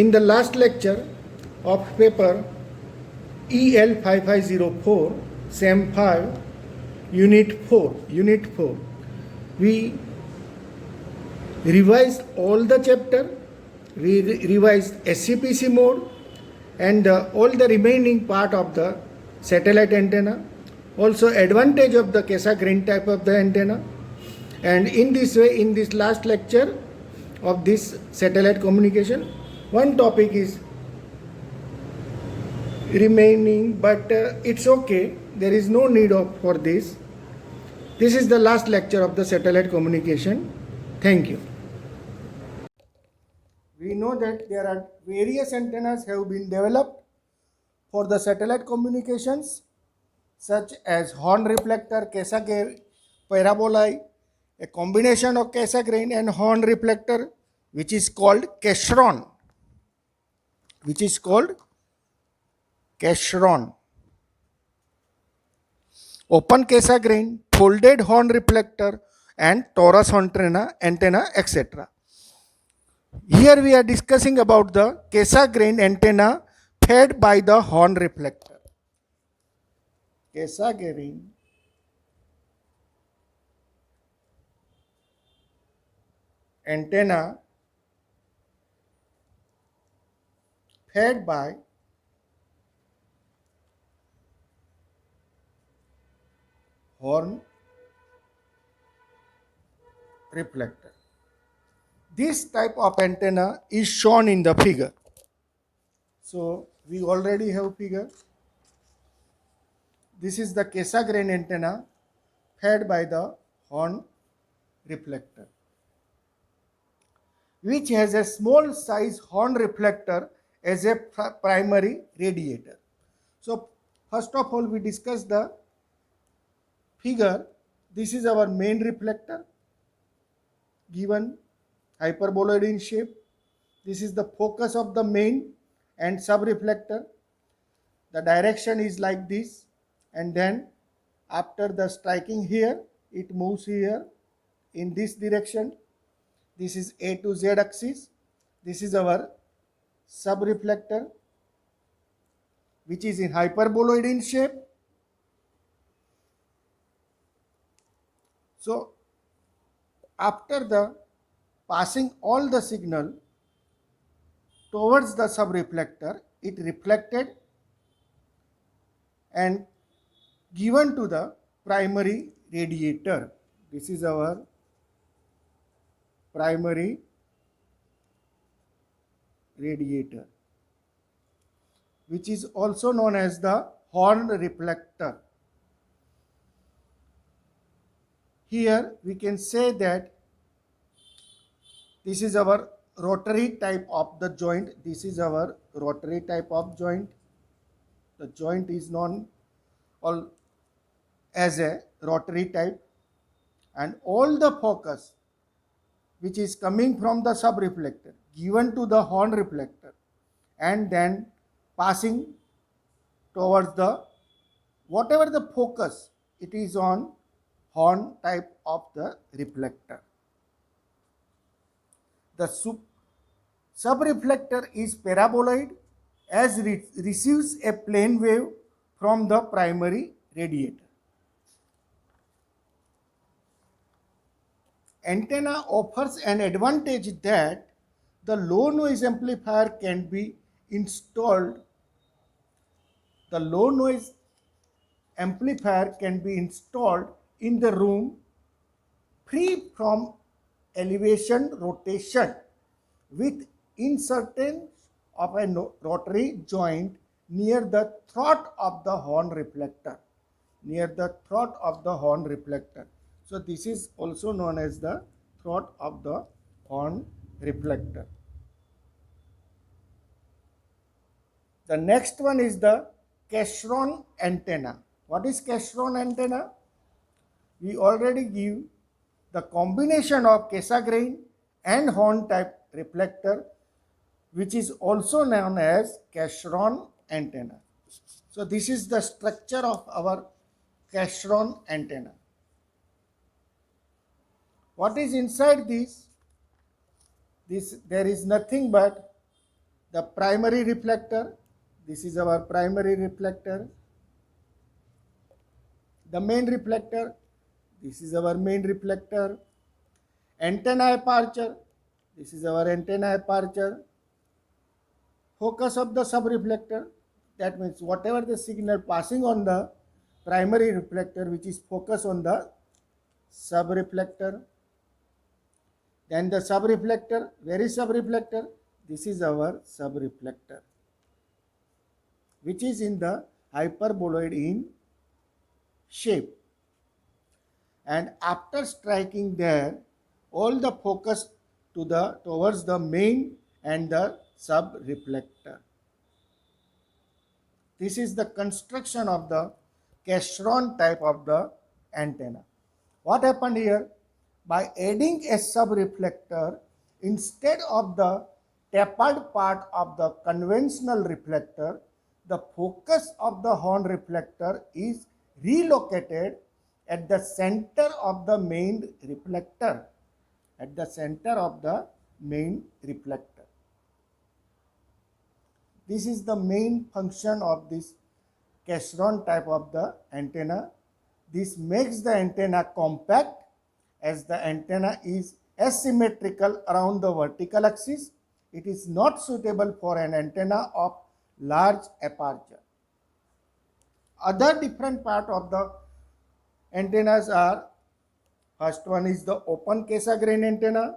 In the last lecture of paper EL5504, SEM 5, Unit 4, we revised all the chapter, we revised SCPC mode and all the remaining part of the satellite antenna, also advantage of the Cassegrain type of the antenna. And in this way, in this last lecture of this satellite communication, one topic is remaining, but it's okay, there is no need for this. This is the last lecture of the satellite communication. Thank you. We know that there are various antennas have been developed for the satellite communications, such as horn reflector, Cassegrain, parabolic, a combination of Cassegrain and horn reflector, which is called Casseron, open Cassegrain, folded horn reflector, and torus antenna, etc. Here we are discussing about the Cassegrain antenna fed by the horn reflector. Cassegrain antenna fed by horn reflector. This type of antenna is shown in the figure. So we already have figure. This is the Cassegrain antenna fed by the horn reflector, which has a small size horn reflector as a primary radiator. So first of all, we discuss the figure. This is our main reflector given hyperboloid in shape. This is the focus of the main and sub reflector. The direction is like this, and then after the striking here, it moves here in this direction. This is A to Z axis. This is our sub reflector, which is in hyperboloid in shape. So after the passing all the signal towards the sub reflector, it reflected and given to the primary radiator. This is our primary radiator, which is also known as the horn reflector. Here we can say that this is our rotary type of the joint. This is our rotary type of joint. The joint is known as a rotary type, and all the focus which is coming from the sub reflector given to the horn reflector and then passing towards the whatever the focus, it is on horn type of the reflector. The sub-reflector is paraboloid as receives a plane wave from the primary radiator. Antenna offers an advantage that the low noise amplifier can be installed. The low noise amplifier can be installed in the room free from elevation rotation with insertion of a rotary joint near the throat of the horn reflector. So this is also known as the throat of the horn reflector. The next one is the Casseron antenna. What is Casseron antenna? We already give the combination of Cassegrain and horn type reflector, which is also known as Casseron antenna. So this is the structure of our Casseron antenna. What is inside this? There is nothing but the primary reflector. This is our primary reflector. The main reflector. This is our main reflector. Antenna aperture. This is our antenna aperture. Focus of the subreflector. That means whatever the signal passing on the primary reflector, which is focused on the subreflector. Then the subreflector. Where is subreflector? This is our subreflector, which is in the hyperboloid in shape. And after striking there, all the focus towards the main and the subreflector. This is the construction of the Casseron type of the antenna. What happened here? By adding a subreflector instead of the tapered part of the conventional reflector, the focus of the horn reflector is relocated at the center of the main reflector. At the center of the main reflector. This is the main function of this Casseron type of the antenna. This makes the antenna compact, as the antenna is asymmetrical around the vertical axis. It is not suitable for an antenna of large aperture. Other different part of the antennas are, first one is the open Cassegrain antenna.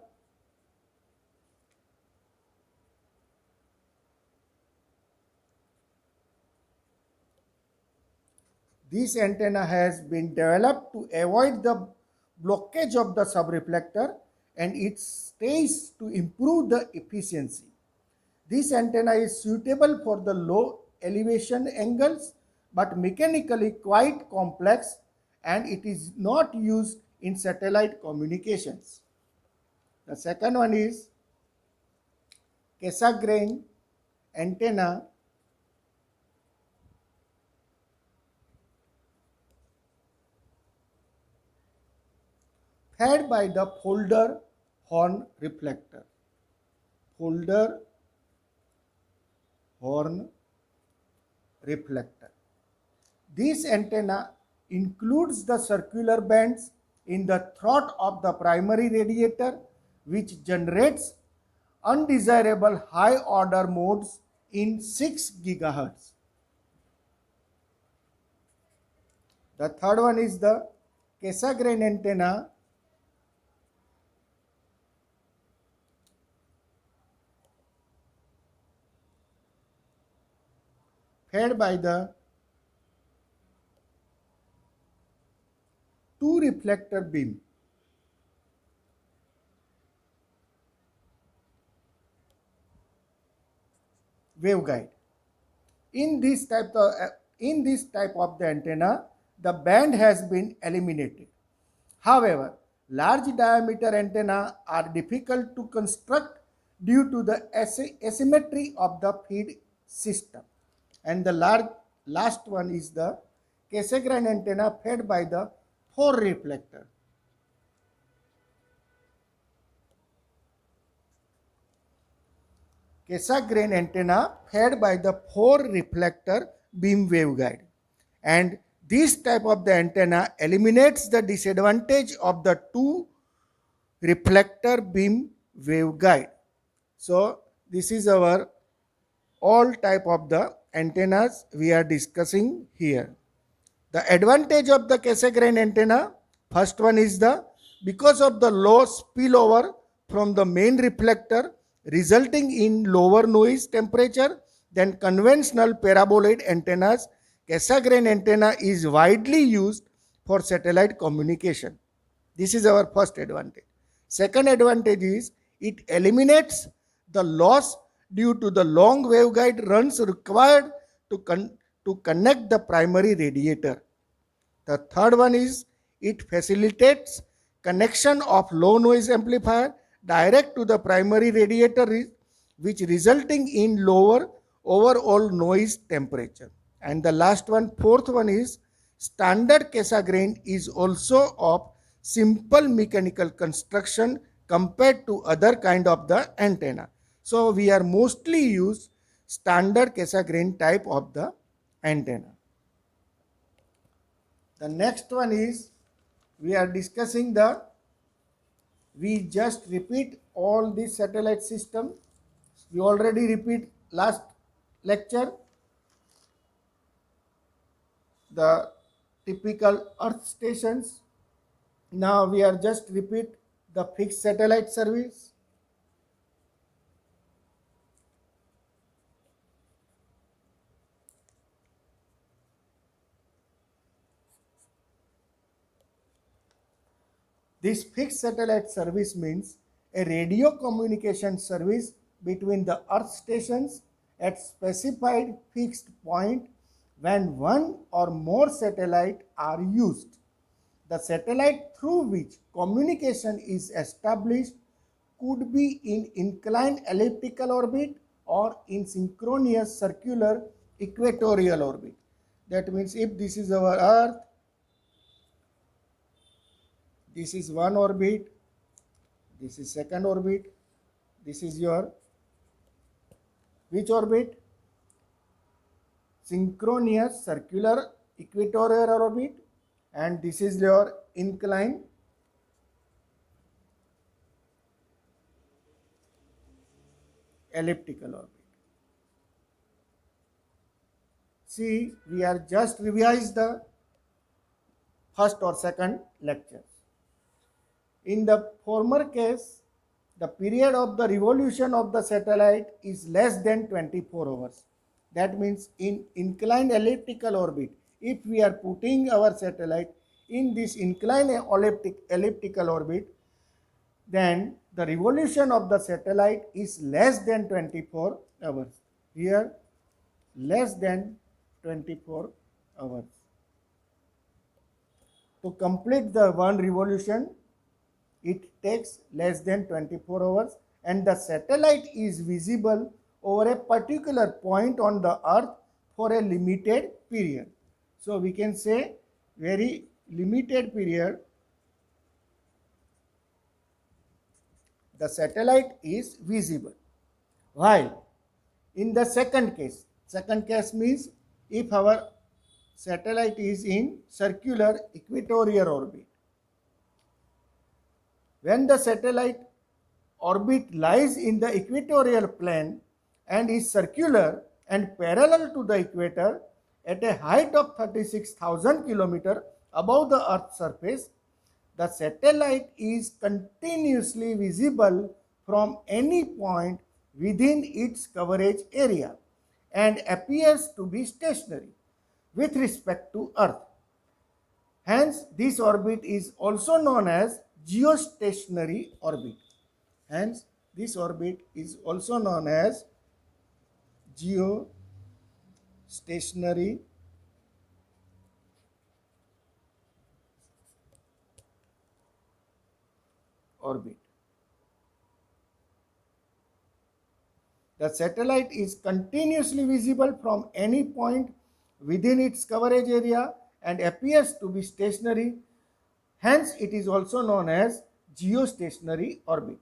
This antenna has been developed to avoid the blockage of the subreflector, and it stays to improve the efficiency. This antenna is suitable for the low elevation angles but mechanically quite complex, and it is not used in satellite communications. The second one is Cassegrain antenna. Fed by the folder horn reflector. Folder horn reflector. This antenna includes the circular bands in the throat of the primary radiator, which generates undesirable high order modes in 6 GHz. The third one is the Cassegrain antenna. Fed by the two reflector beam. Waveguide. In this type of the antenna, the band has been eliminated. However, large diameter antenna are difficult to construct due to the asymmetry of the feed system. And the last one is the Cassegrain antenna fed by the 4 reflector. Cassegrain antenna fed by the 4 reflector beam waveguide, and this type of the antenna eliminates the disadvantage of the 2 reflector beam waveguide. So this is our all type of the antennas we are discussing here. The advantage of the Cassegrain antenna, first one is because of the low spillover from the main reflector, resulting in lower noise temperature than conventional paraboloid antennas, Cassegrain antenna is widely used for satellite communication. This is our first advantage. Second advantage is it eliminates the loss due to the long waveguide runs required to connect the primary radiator. The third one is it facilitates connection of low noise amplifier direct to the primary radiator, which resulting in lower overall noise temperature. And the last one, fourth one is standard Cassegrain is also of simple mechanical construction compared to other kind of the antenna. So we are mostly use standard Cassegrain type of the antenna. The next one is we are discussing we just repeat all this satellite system. We already repeat last lecture the typical earth stations. Now we are just repeat the fixed satellite service. This fixed satellite service means a radio communication service between the earth stations at specified fixed point when one or more satellite are used. The satellite through which communication is established could be in inclined elliptical orbit or in synchronous circular equatorial orbit. That means if this is our earth, this is one orbit, this is second orbit, this is your which orbit? Synchronous circular equatorial orbit, and this is your inclined elliptical orbit. See, we are just revised the first or second lectures. In the former case, the period of the revolution of the satellite is less than 24 hours. That means in inclined elliptical orbit, if we are putting our satellite in this inclined elliptical orbit, then the revolution of the satellite is less than 24 hours. Here, less than 24 hours. To complete the one revolution, it takes less than 24 hours, and the satellite is visible over a particular point on the earth for a limited period. So we can say very limited period the satellite is visible. While in the second case means if our satellite is in circular equatorial orbit. When the satellite orbit lies in the equatorial plane and is circular and parallel to the equator at a height of 36,000 km above the Earth's surface, the satellite is continuously visible from any point within its coverage area and appears to be stationary with respect to Earth. Hence, this orbit is also known as geostationary orbit. Hence, this orbit is also known as geostationary orbit. The satellite is continuously visible from any point within its coverage area and appears to be stationary. Hence, it is also known as geostationary orbit.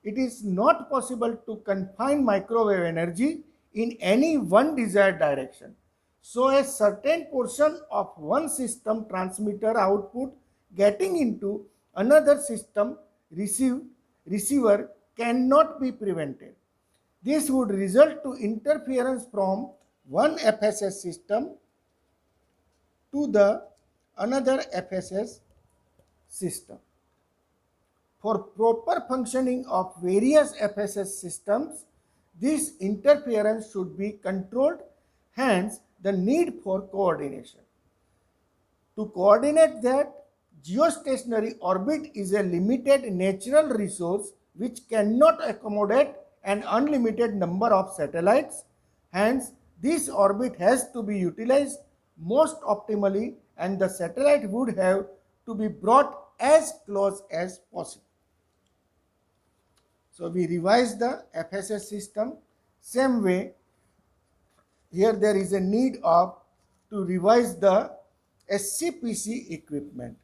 It is not possible to confine microwave energy in any one desired direction. So a certain portion of one system transmitter output getting into another system receiver cannot be prevented. This would result to interference from one FSS system to the another FSS system. For proper functioning of various FSS systems, this interference should be controlled, hence the need for coordination. To coordinate that, geostationary orbit is a limited natural resource which cannot accommodate an unlimited number of satellites. Hence, this orbit has to be utilized most optimally and the satellite would have to be brought as close as possible. So we revise the FSS system. Same way, here there is a need of to revise the SCPC equipment.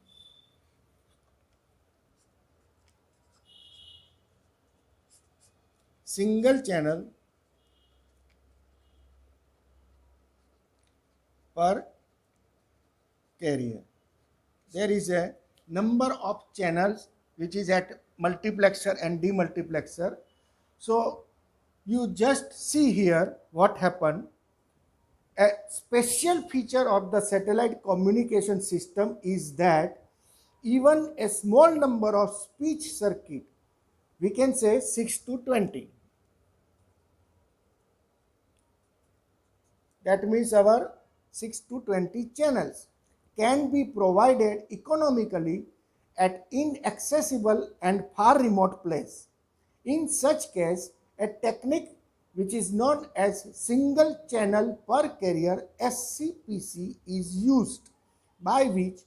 single channel per carrier. There is a number of channels which is at multiplexer and demultiplexer. So you just see here what happened. A special feature of the satellite communication system is that even a small number of speech circuit, we can say 6 to 20, that means our 6 to 20 channels can be provided economically at inaccessible and far remote place. In such case, a technique which is known as single channel per carrier SCPC is used, by which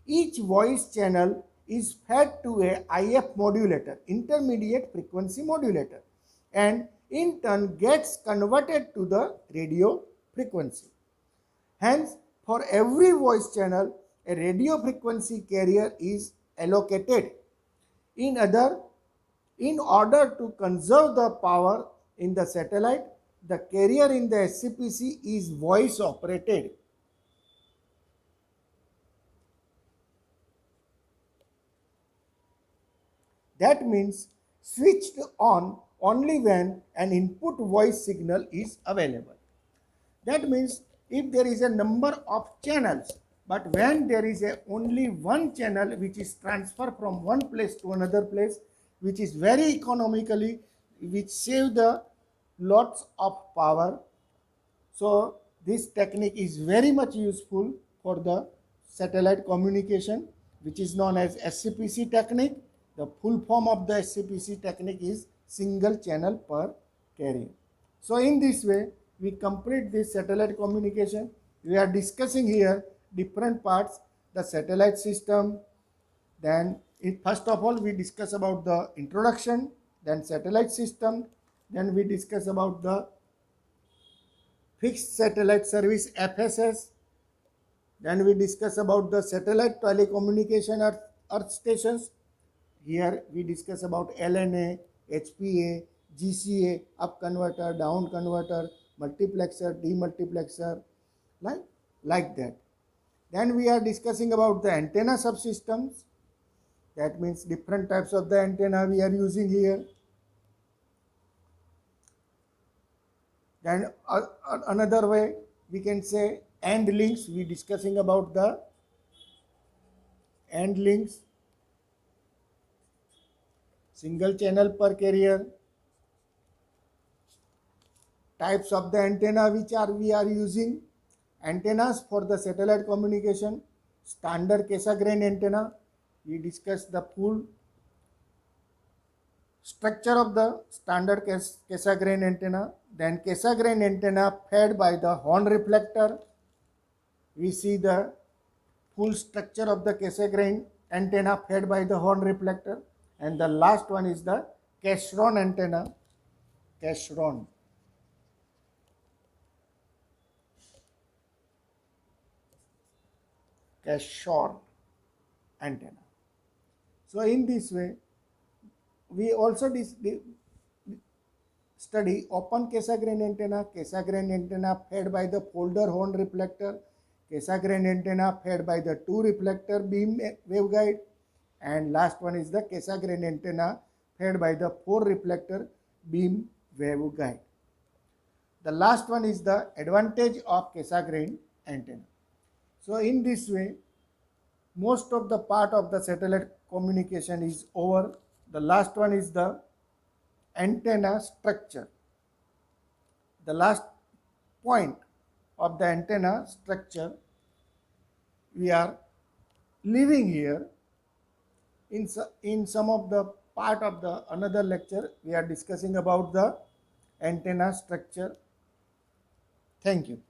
each voice channel is fed to a IF modulator, intermediate frequency modulator, and in turn gets converted to the radio frequency. Hence, for every voice channel, a radio frequency carrier is allocated. In order to conserve the power in the satellite, the carrier in the SCPC is voice operated. That means switched on only when an input voice signal is available. That means if there is a number of channels, but when there is only one channel which is transferred from one place to another place, which is very economically, which save the lots of power. So this technique is very much useful for the satellite communication, which is known as SCPC technique. The full form of the SCPC technique is single channel per carrier. So in this way, we complete this satellite communication. We are discussing here different parts, the satellite system. Then first of all, we discuss about the introduction, then satellite system. Then we discuss about the fixed satellite service FSS. Then we discuss about the satellite telecommunication earth stations. Here we discuss about LNA, HPA, GCA, up converter, down converter, multiplexer, demultiplexer, like that. Then we are discussing about the antenna subsystems. That means different types of the antenna we are using here. Then another way we can say end links. We discussing about the end links, single channel per carrier, types of the antenna which we are using, antennas for the satellite communication, standard Cassegrain antenna. We discussed the full structure of the standard Cassegrain antenna. Then Cassegrain antenna fed by the horn reflector. We see the full structure of the Cassegrain antenna fed by the horn reflector. And the last one is the Casseron antenna. Casseron. Casseron antenna. So in this way, we also study open Cassegrain antenna fed by the folder horn reflector, Cassegrain antenna fed by the two reflector beam waveguide, and last one is the Cassegrain antenna fed by the four reflector beam waveguide. The last one is the advantage of Cassegrain antenna. So in this way, most of the part of the satellite communication is over. The last one is the antenna structure. The last point of the antenna structure we are leaving here. In some of the part of the another lecture, we are discussing about the antenna structure. Thank you.